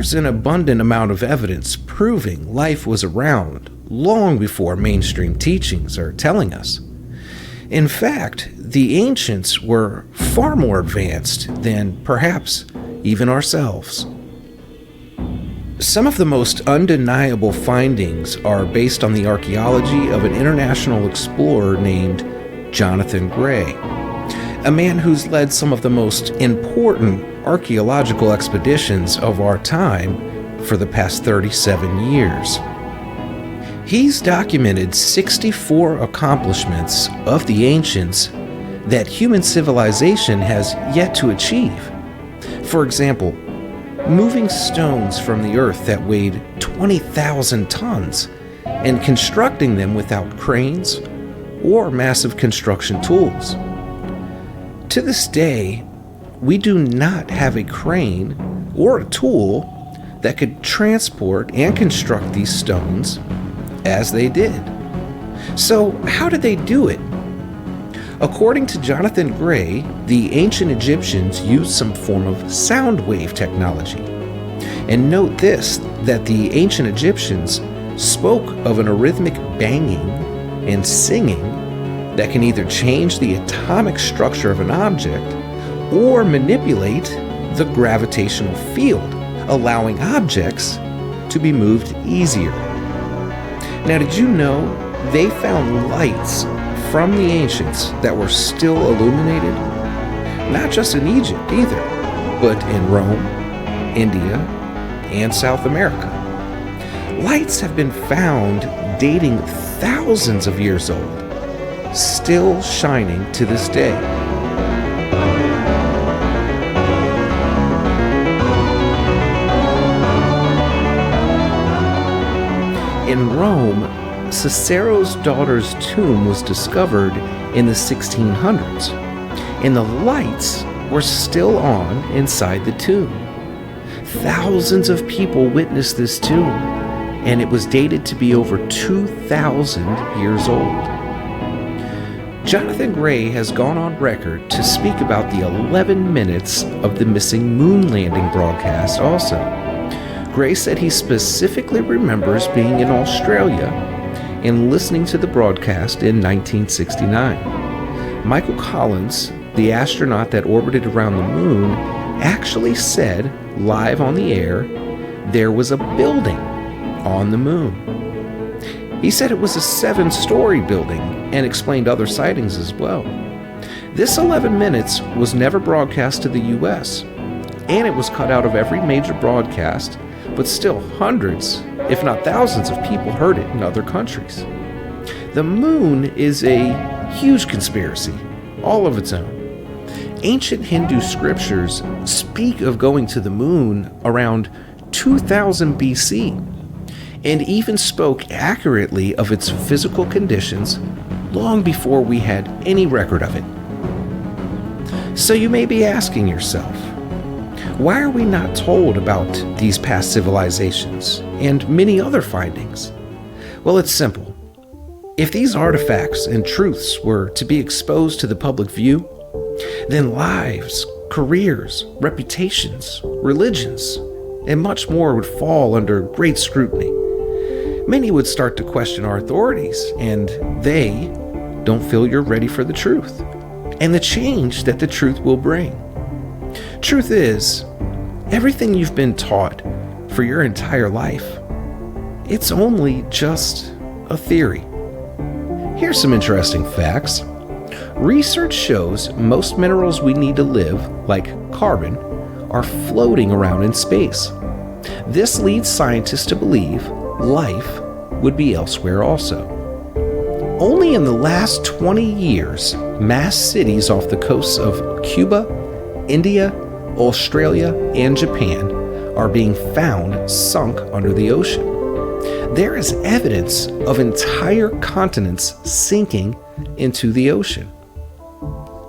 there's an abundant amount of evidence proving life was around long before mainstream teachings are telling us. In fact, the ancients were far more advanced than perhaps even ourselves. Some of the most undeniable findings are based on the archaeology of an international explorer named Jonathan Gray, a man who's led some of the most important archaeological expeditions of our time for the past 37 years. He's documented 64 accomplishments of the ancients that human civilization has yet to achieve. For example, moving stones from the earth that weighed 20,000 tons and constructing them without cranes or massive construction tools. To this day, we do not have a crane or a tool that could transport and construct these stones as they did. So how did they do it? According to Jonathan Gray, the ancient Egyptians used some form of sound wave technology. And note this, that the ancient Egyptians spoke of an rhythmic banging and singing that can either change the atomic structure of an object or manipulate the gravitational field, allowing objects to be moved easier. Now, did you know they found lights from the ancients that were still illuminated? Not just in Egypt either, but in Rome, India, and South America. Lights have been found dating thousands of years old, still shining to this day. In Rome, Cicero's daughter's tomb was discovered in the 1600s, and the lights were still on inside the tomb. Thousands of people witnessed this tomb, and it was dated to be over 2,000 years old. Jonathan Gray has gone on record to speak about the 11 minutes of the missing moon landing broadcast also. Gray said he specifically remembers being in Australia and listening to the broadcast in 1969. Michael Collins, the astronaut that orbited around the moon, actually said, live on the air, there was a building on the moon. He said it was a 7-story building and explained other sightings as well. This 11 minutes was never broadcast to the US, and it was cut out of every major broadcast, but still hundreds, if not thousands of people heard it in other countries. The moon is a huge conspiracy, all of its own. Ancient Hindu scriptures speak of going to the moon around 2000 BC, and even spoke accurately of its physical conditions long before we had any record of it. So you may be asking yourself, why are we not told about these past civilizations and many other findings? Well, it's simple. If these artifacts and truths were to be exposed to the public view, then lives, careers, reputations, religions, and much more would fall under great scrutiny. Many would start to question our authorities, and they don't feel you're ready for the truth and the change that the truth will bring. Truth is, everything you've been taught for your entire life, it's only just a theory. Here's some interesting facts. Research shows most minerals we need to live, like carbon, are floating around in space. This leads scientists to believe life would be elsewhere also. Only in the last 20 years, mass cities off the coasts of Cuba, India, Australia, and Japan are being found sunk under the ocean. There is evidence of entire continents sinking into the ocean.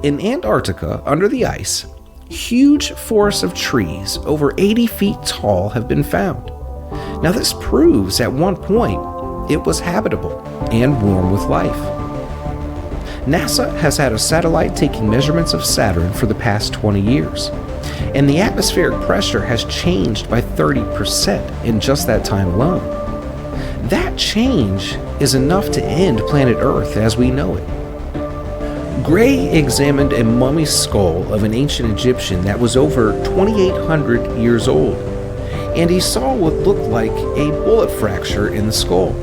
In Antarctica, under the ice, huge forests of trees over 80 feet tall have been found. Now this proves at one point it was habitable and warm with life. NASA has had a satellite taking measurements of Saturn for the past 20 years. And the atmospheric pressure has changed by 30% in just that time alone. That change is enough to end planet Earth as we know it. Gray examined a mummy skull of an ancient Egyptian that was over 2,800 years old, and he saw what looked like a bullet fracture in the skull.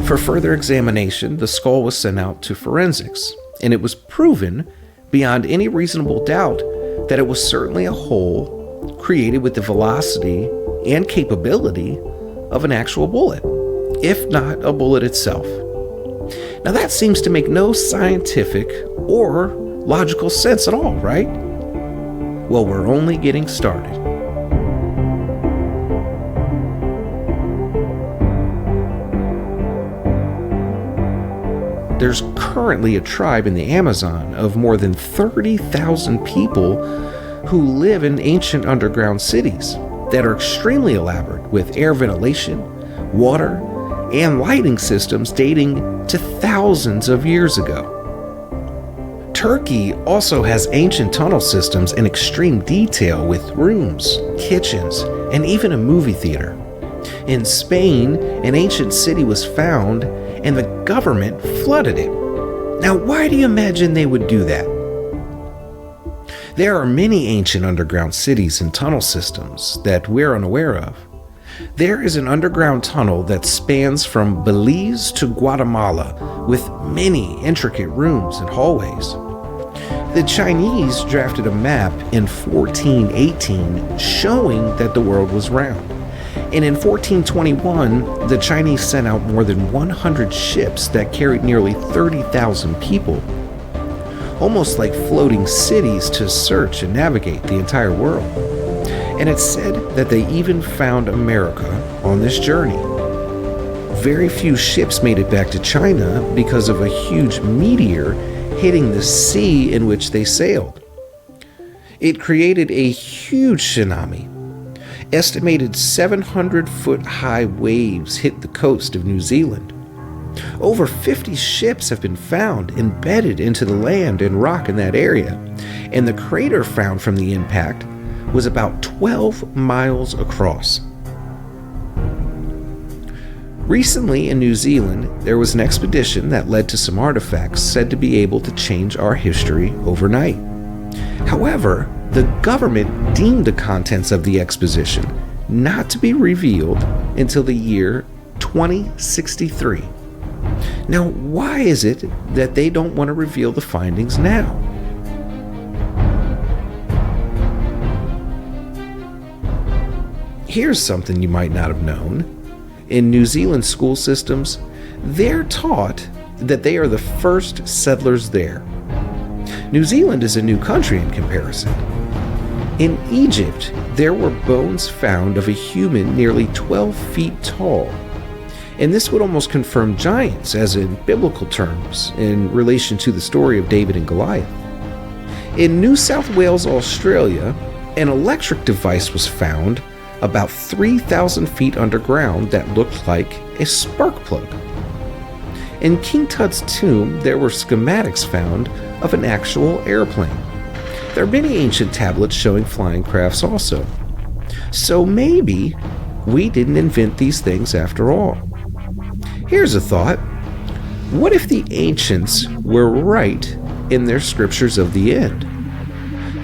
For further examination, the skull was sent out to forensics, and it was proven beyond any reasonable doubt that it was certainly a hole created with the velocity and capability of an actual bullet, if not a bullet itself. Now that seems to make no scientific or logical sense at all, right? Well, we're only getting started. There's currently a tribe in the Amazon of more than 30,000 people who live in ancient underground cities that are extremely elaborate with air ventilation, water, and lighting systems dating to thousands of years ago. Turkey also has ancient tunnel systems in extreme detail with rooms, kitchens, and even a movie theater. In Spain, an ancient city was found and the government flooded it. Now, why do you imagine they would do that? There are many ancient underground cities and tunnel systems that we're unaware of. There is an underground tunnel that spans from Belize to Guatemala with many intricate rooms and hallways. The Chinese drafted a map in 1418 showing that the world was round. And in 1421, the Chinese sent out more than 100 ships that carried nearly 30,000 people, almost like floating cities to search and navigate the entire world. And it's said that they even found America on this journey. Very few ships made it back to China because of a huge meteor hitting the sea in which they sailed. It created a huge tsunami. Estimated 700-foot high waves hit the coast of New Zealand. Over 50 ships have been found embedded into the land and rock in that area, and the crater found from the impact was about 12 miles across. Recently in New Zealand, there was an expedition that led to some artifacts said to be able to change our history overnight. However, the government deemed the contents of the exposition not to be revealed until the year 2063. Now, why is it that they don't want to reveal the findings now? Here's something you might not have known. In New Zealand school systems, they're taught that they are the first settlers there. New Zealand is a new country in comparison. In Egypt, there were bones found of a human nearly 12 feet tall. And this would almost confirm giants, as in biblical terms, in relation to the story of David and Goliath. In New South Wales, Australia, an electric device was found about 3,000 feet underground that looked like a spark plug. In King Tut's tomb, there were schematics found of an actual airplane. There are many ancient tablets showing flying crafts also. So maybe we didn't invent these things after all. Here's a thought. What if the ancients were right in their scriptures of the end?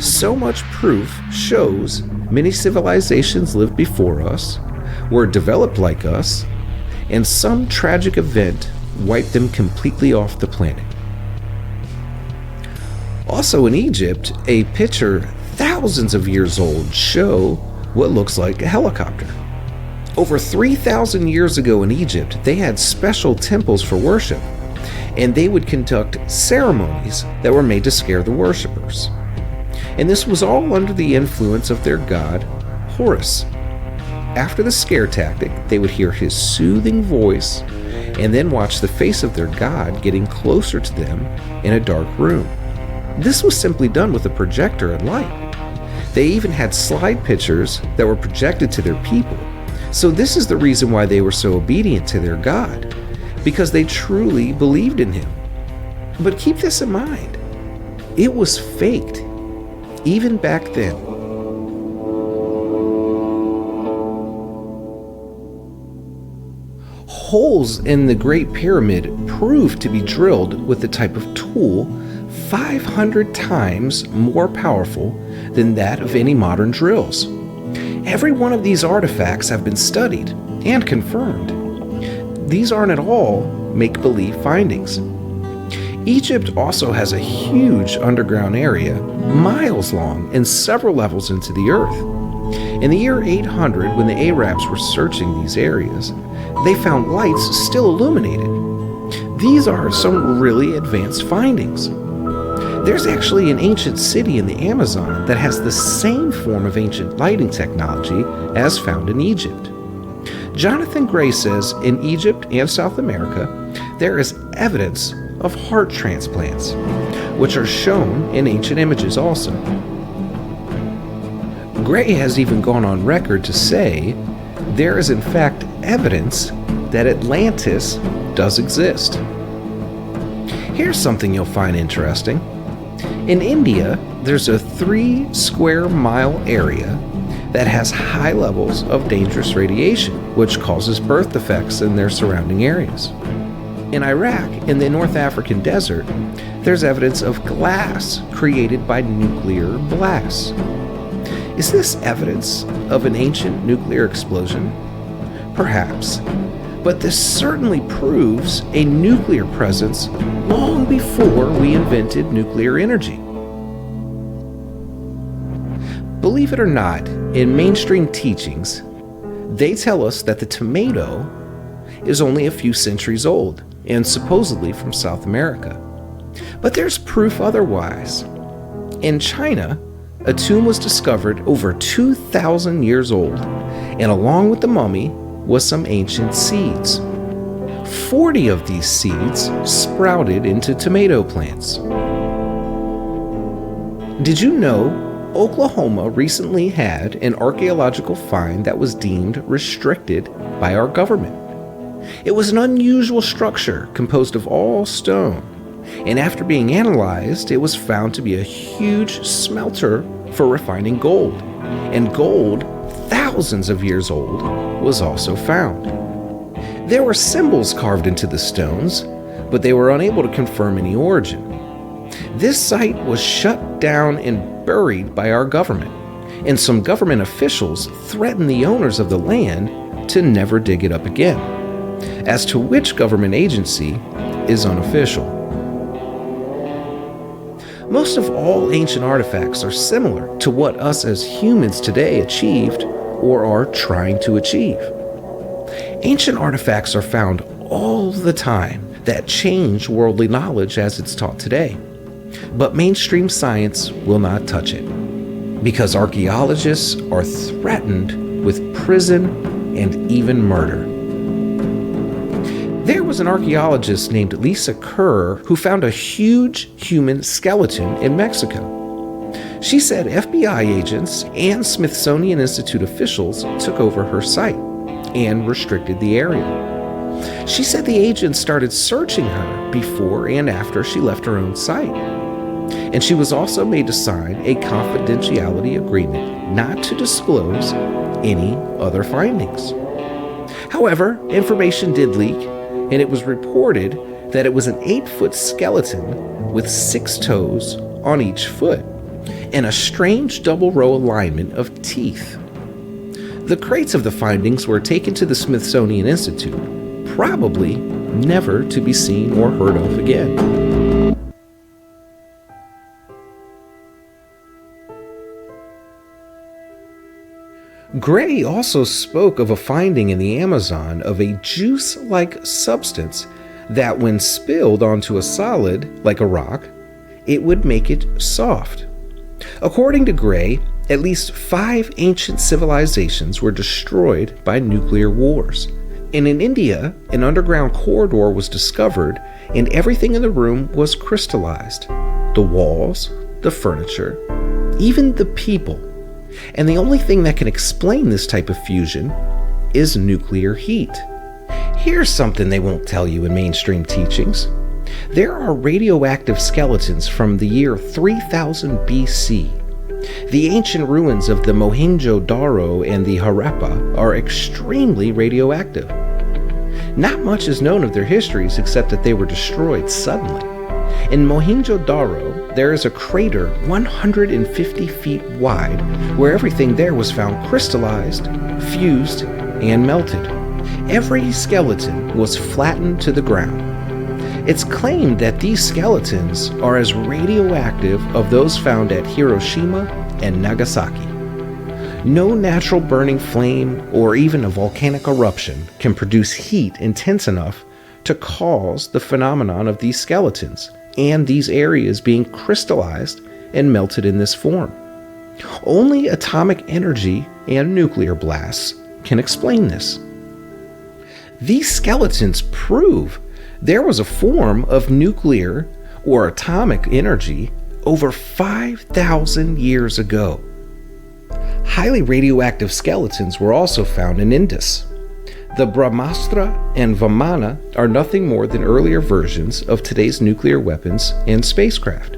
So much proof shows many civilizations lived before us, were developed like us, and some tragic event wiped them completely off the planet. Also in Egypt, a picture thousands of years old show what looks like a helicopter. Over 3,000 years ago in Egypt, they had special temples for worship, and they would conduct ceremonies that were made to scare the worshippers. And this was all under the influence of their god, Horus. After the scare tactic, they would hear his soothing voice and then watch the face of their god getting closer to them in a dark room. This was simply done with a projector and light. They even had slide pictures that were projected to their people. So this is the reason why they were so obedient to their god, because they truly believed in him. But keep this in mind, it was faked, even back then. Holes in the Great Pyramid proved to be drilled with a type of tool 500 times more powerful than that of any modern drills. Every one of these artifacts have been studied and confirmed. These aren't at all make-believe findings. Egypt also has a huge underground area, miles long and several levels into the earth. In the year 800, when the Arabs were searching these areas, they found lights still illuminated. These are some really advanced findings. There's actually an ancient city in the Amazon that has the same form of ancient lighting technology as found in Egypt. Jonathan Gray says in Egypt and South America, there is evidence of heart transplants, which are shown in ancient images also. Gray has even gone on record to say there is in fact evidence that Atlantis does exist. Here's something you'll find interesting. In India, there's a 3 square mile area that has high levels of dangerous radiation, which causes birth defects in their surrounding areas. In Iraq, in the North African desert, there's evidence of glass created by nuclear blasts. Is this evidence of an ancient nuclear explosion? Perhaps, but this certainly proves a nuclear presence long before we invented nuclear energy. Believe it or not, in mainstream teachings, they tell us that the tomato is only a few centuries old and supposedly from South America. But there's proof otherwise. In China, a tomb was discovered over 2,000 years old, and along with the mummy was some ancient seeds. 40 of these seeds sprouted into tomato plants. Did you know Oklahoma recently had an archaeological find that was deemed restricted by our government? It was an unusual structure composed of all stone, and after being analyzed, it was found to be a huge smelter for refining gold, and gold thousands of years old was also found. There were symbols carved into the stones, but they were unable to confirm any origin. This site was shut down and buried by our government, and some government officials threatened the owners of the land to never dig it up again. As to which government agency is unofficial. Most of all ancient artifacts are similar to what us as humans today achieved or are trying to achieve. Ancient artifacts are found all the time that change worldly knowledge as it's taught today. But mainstream science will not touch it, because archaeologists are threatened with prison and even murder. There was an archaeologist named Lisa Kerr who found a huge human skeleton in Mexico. She said FBI agents and Smithsonian Institute officials took over her site and restricted the area. She said the agents started searching her before and after she left her own site. And she was also made to sign a confidentiality agreement not to disclose any other findings. However, information did leak, and it was reported that it was an 8-foot skeleton with 6 toes on each foot and a strange double row alignment of teeth. The crates of the findings were taken to the Smithsonian Institute, probably never to be seen or heard of again. Gray also spoke of a finding in the Amazon of a juice-like substance that when spilled onto a solid, like a rock, it would make it soft. According to Gray, at least 5 ancient civilizations were destroyed by nuclear wars. And in India, an underground corridor was discovered, and everything in the room was crystallized. The walls, the furniture, even the people. And the only thing that can explain this type of fusion is nuclear heat. Here's something they won't tell you in mainstream teachings. There are radioactive skeletons from the year 3000 BC. The ancient ruins of the Mohenjo-Daro and the Harappa are extremely radioactive. Not much is known of their histories except that they were destroyed suddenly. In Mohenjo-Daro, there is a crater 150 feet wide where everything there was found crystallized, fused, and melted. Every skeleton was flattened to the ground. It's claimed that these skeletons are as radioactive of those found at Hiroshima and Nagasaki. No natural burning flame or even a volcanic eruption can produce heat intense enough to cause the phenomenon of these skeletons and these areas being crystallized and melted in this form. Only atomic energy and nuclear blasts can explain this. These skeletons prove there was a form of nuclear or atomic energy over 5,000 years ago. Highly radioactive skeletons were also found in Indus. The Brahmastra and Vimana are nothing more than earlier versions of today's nuclear weapons and spacecraft.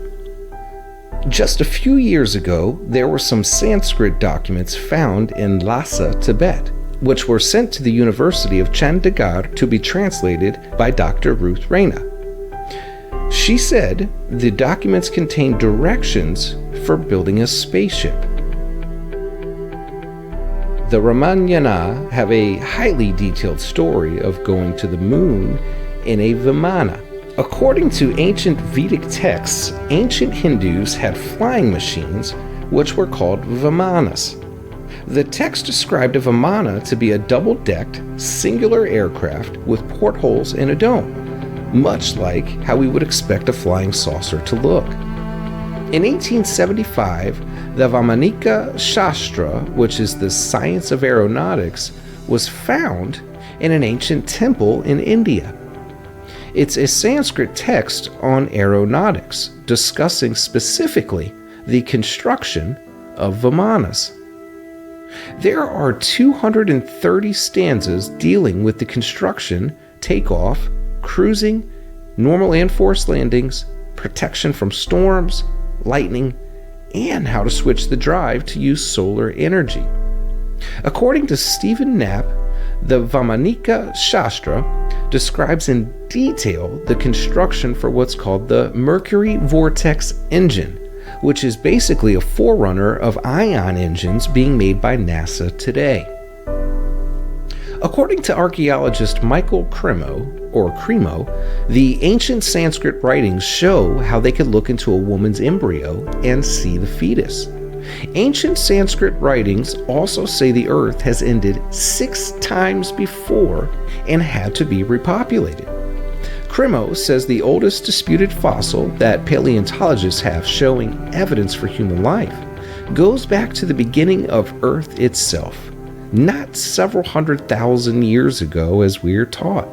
Just a few years ago, there were some Sanskrit documents found in Lhasa, Tibet, which were sent to the University of Chandigarh to be translated by Dr. Ruth Rana. She said the documents contain directions for building a spaceship. The Ramayana have a highly detailed story of going to the moon in a Vimana. According to ancient Vedic texts, ancient Hindus had flying machines which were called Vimanas. The text described a Vimana to be a double-decked, singular aircraft with portholes and a dome, much like how we would expect a flying saucer to look. In 1875, the Vaimanika Shastra, which is the science of aeronautics, was found in an ancient temple in India. It's a Sanskrit text on aeronautics, discussing specifically the construction of Vimanas. There are 230 stanzas dealing with the construction, takeoff, cruising, normal and forced landings, protection from storms, lightning, and how to switch the drive to use solar energy. According to Stephen Knapp, the Vaimanika Shastra describes in detail the construction for what's called the Mercury Vortex engine, which is basically a forerunner of ion engines being made by NASA today. According to archaeologist Michael Cremo, the ancient Sanskrit writings show how they could look into a woman's embryo and see the fetus. Ancient Sanskrit writings also say the Earth has ended 6 times before and had to be repopulated. Cremo says the oldest disputed fossil that paleontologists have showing evidence for human life goes back to the beginning of Earth itself, not several 100,000 years ago as we are taught.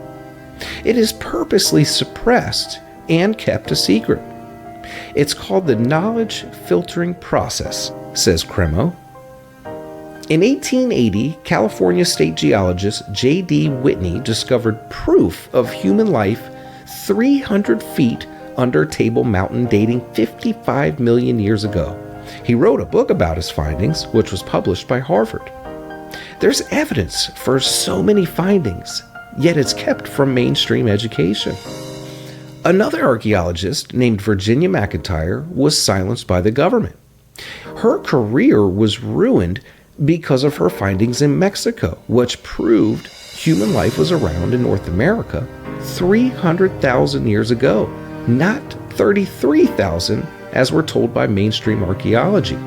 It is purposely suppressed and kept a secret. It's called the knowledge filtering process, says Cremo. In 1880, California state geologist J.D. Whitney discovered proof of human life 300 feet under Table Mountain dating 55 million years ago. He wrote a book about his findings, which was published by Harvard. There's evidence for so many findings, yet it's kept from mainstream education. Another archaeologist named Virginia McIntyre was silenced by the government. Her career was ruined because of her findings in Mexico, which proved human life was around in North America 300,000 years ago, not 33,000 as we're told by mainstream archaeology.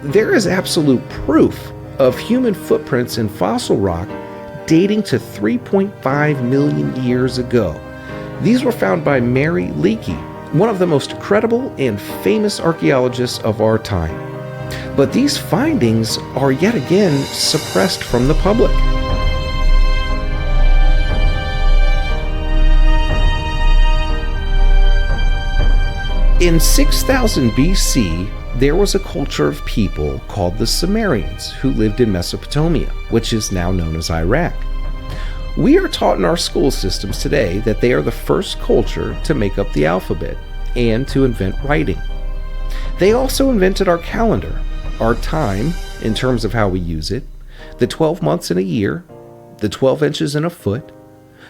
There is absolute proof of human footprints in fossil rock dating to 3.5 million years ago. These were found by Mary Leakey, one of the most credible and famous archaeologists of our time. But these findings are yet again suppressed from the public. In 6000 BC, there was a culture of people called the Sumerians who lived in Mesopotamia, which is now known as Iraq. We are taught in our school systems today that they are the first culture to make up the alphabet and to invent writing. They also invented our calendar, our time in terms of how we use it, the 12 months in a year, the 12 inches in a foot,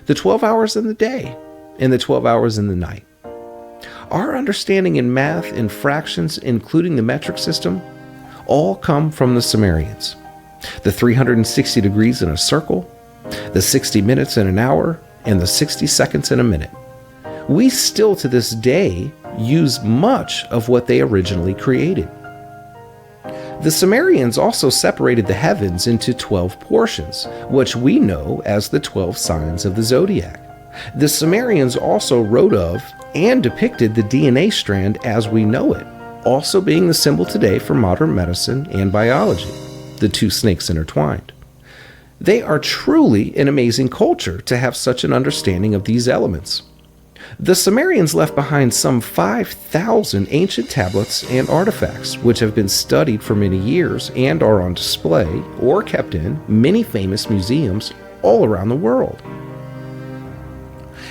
the 12 hours in the day, and the 12 hours in the night. Our understanding in math and fractions, including the metric system, all come from the Sumerians. The 360 degrees in a circle, the 60 minutes in an hour, and the 60 seconds in a minute. We still to this day use much of what they originally created. The Sumerians also separated the heavens into 12 portions, which we know as the 12 signs of the zodiac. The Sumerians also wrote of and depicted the DNA strand as we know it, also being the symbol today for modern medicine and biology, the two snakes intertwined. They are truly an amazing culture to have such an understanding of these elements. The Sumerians left behind some 5,000 ancient tablets and artifacts, which have been studied for many years and are on display or kept in many famous museums all around the world.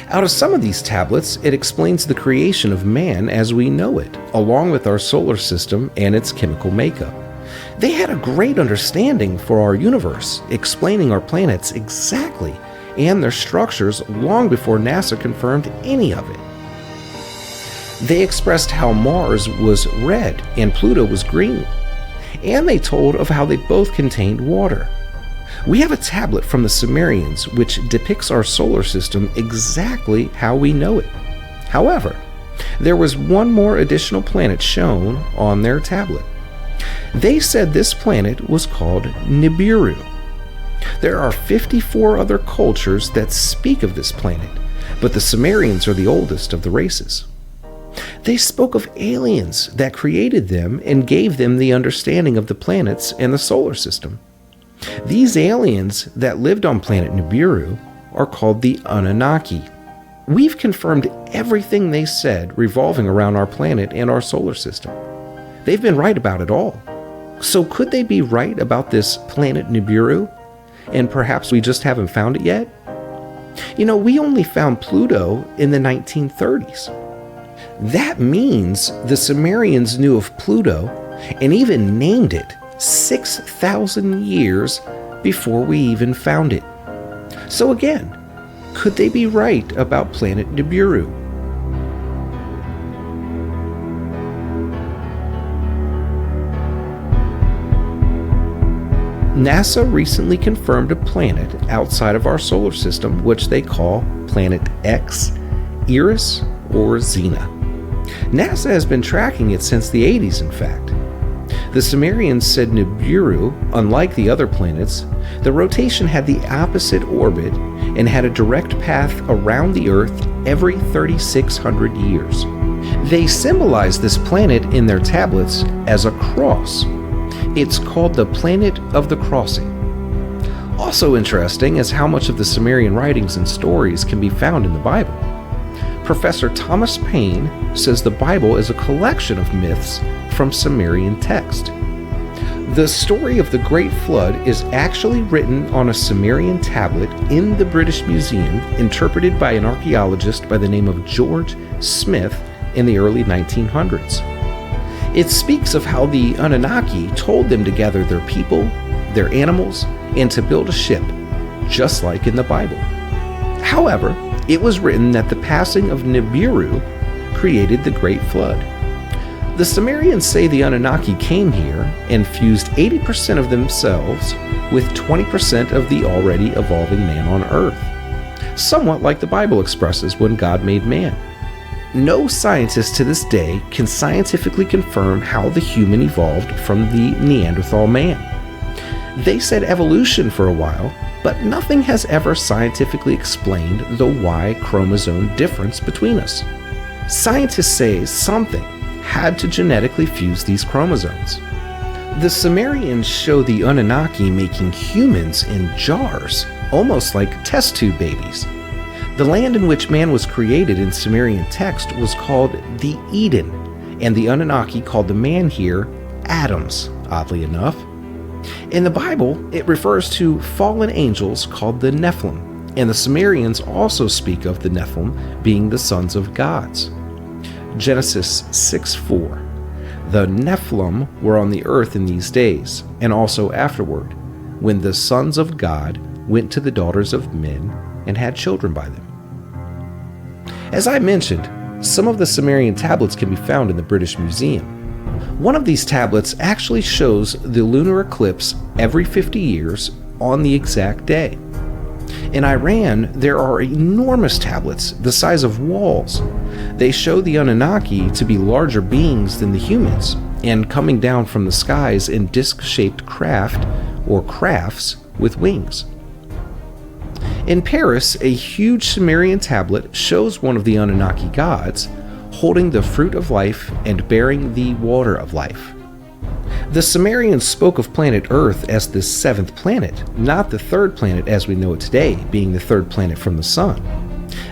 Out of some of these tablets, it explains the creation of man as we know it, along with our solar system and its chemical makeup. They had a great understanding for our universe, explaining our planets exactly and their structures long before NASA confirmed any of it. They expressed how Mars was red and Pluto was green, and they told of how they both contained water. We have a tablet from the Sumerians which depicts our solar system exactly how we know it. However, there was one more additional planet shown on their tablet. They said this planet was called Nibiru. There are 54 other cultures that speak of this planet, but the Sumerians are the oldest of the races. They spoke of aliens that created them and gave them the understanding of the planets and the solar system. These aliens that lived on planet Nibiru are called the Anunnaki. We've confirmed everything they said revolving around our planet and our solar system. They've been right about it all. So could they be right about this planet Nibiru? And perhaps we just haven't found it yet? You know, we only found Pluto in the 1930s. That means the Sumerians knew of Pluto and even named it 6,000 years before we even found it. So again, could they be right about planet Nibiru? NASA recently confirmed a planet outside of our solar system, which they call Planet X, Eris, or Xena. NASA has been tracking it since the 80s, in fact. The Sumerians said Nibiru, unlike the other planets, the rotation had the opposite orbit and had a direct path around the Earth every 3,600 years. They symbolized this planet in their tablets as a cross. It's called the Planet of the Crossing. Also interesting is how much of the Sumerian writings and stories can be found in the Bible. Professor Thomas Paine says the Bible is a collection of myths from Sumerian text. The story of the Great Flood is actually written on a Sumerian tablet in the British Museum, interpreted by an archaeologist by the name of George Smith in the early 1900s. It speaks of how the Anunnaki told them to gather their people, their animals, and to build a ship, just like in the Bible. However, it was written that the passing of Nibiru created the Great Flood. The Sumerians say the Anunnaki came here and fused 80% of themselves with 20% of the already evolving man on Earth, somewhat like the Bible expresses when God made man. No scientist to this day can scientifically confirm how the human evolved from the Neanderthal man. They said evolution for a while, but nothing has ever scientifically explained the Y chromosome difference between us. Scientists say something had to genetically fuse these chromosomes. The Sumerians show the Anunnaki making humans in jars, almost like test tube babies. The land in which man was created in Sumerian text was called the Eden, and the Anunnaki called the man here Adams, oddly enough. In the Bible, it refers to fallen angels called the Nephilim, and the Sumerians also speak of the Nephilim being the sons of gods. Genesis 6:4. The Nephilim were on the earth in these days, and also afterward, when the sons of God went to the daughters of men and had children by them. As I mentioned, some of the Sumerian tablets can be found in the British Museum. One of these tablets actually shows the lunar eclipse every 50 years on the exact day. In Iran, there are enormous tablets the size of walls. They show the Anunnaki to be larger beings than the humans and coming down from the skies in disc-shaped craft or crafts with wings. In Paris, a huge Sumerian tablet shows one of the Anunnaki gods holding the fruit of life and bearing the water of life. The Sumerians spoke of planet Earth as the seventh planet, not the third planet as we know it today, being the third planet from the sun.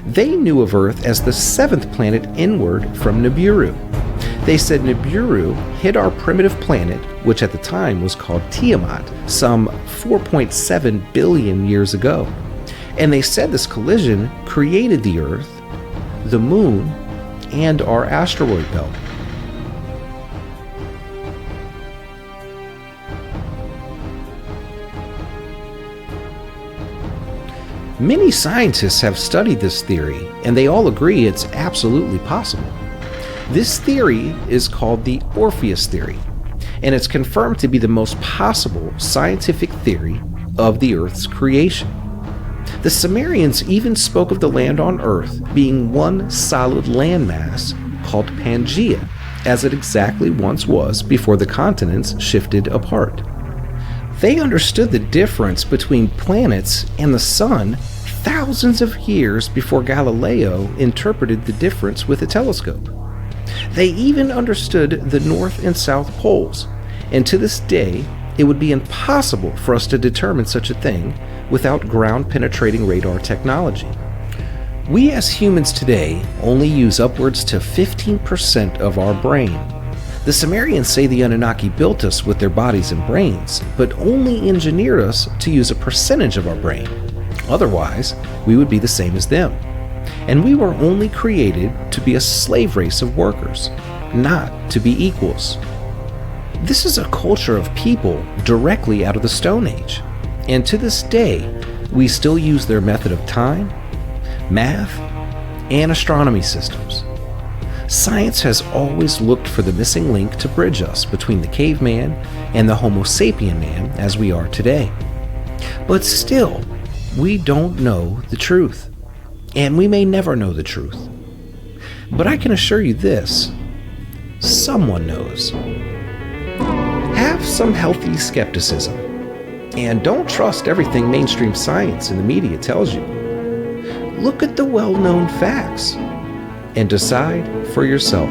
They knew of Earth as the seventh planet inward from Nibiru. They said Nibiru hit our primitive planet, which at the time was called Tiamat, some 4.7 billion years ago. And they said this collision created the Earth, the Moon, and our asteroid belt. Many scientists have studied this theory, and they all agree it's absolutely possible. This theory is called the Orpheus theory, and it's confirmed to be the most possible scientific theory of the Earth's creation. The Sumerians even spoke of the land on Earth being one solid landmass called Pangaea, as it exactly once was before the continents shifted apart. They understood the difference between planets and the sun thousands of years before Galileo interpreted the difference with a telescope. They even understood the North and South poles, and to this day, it would be impossible for us to determine such a thing without ground-penetrating radar technology. We as humans today only use upwards to 15% of our brain. The Sumerians say the Anunnaki built us with their bodies and brains, but only engineered us to use a percentage of our brain. Otherwise, we would be the same as them. And we were only created to be a slave race of workers, not to be equals. This is a culture of people directly out of the Stone Age, and to this day, we still use their method of time, math, and astronomy systems. Science has always looked for the missing link to bridge us between the caveman and the Homo sapien man as we are today. But still, we don't know the truth, and we may never know the truth. But I can assure you this, someone knows. Have some healthy skepticism, and don't trust everything mainstream science and the media tells you. Look at the well-known facts and decide for yourself.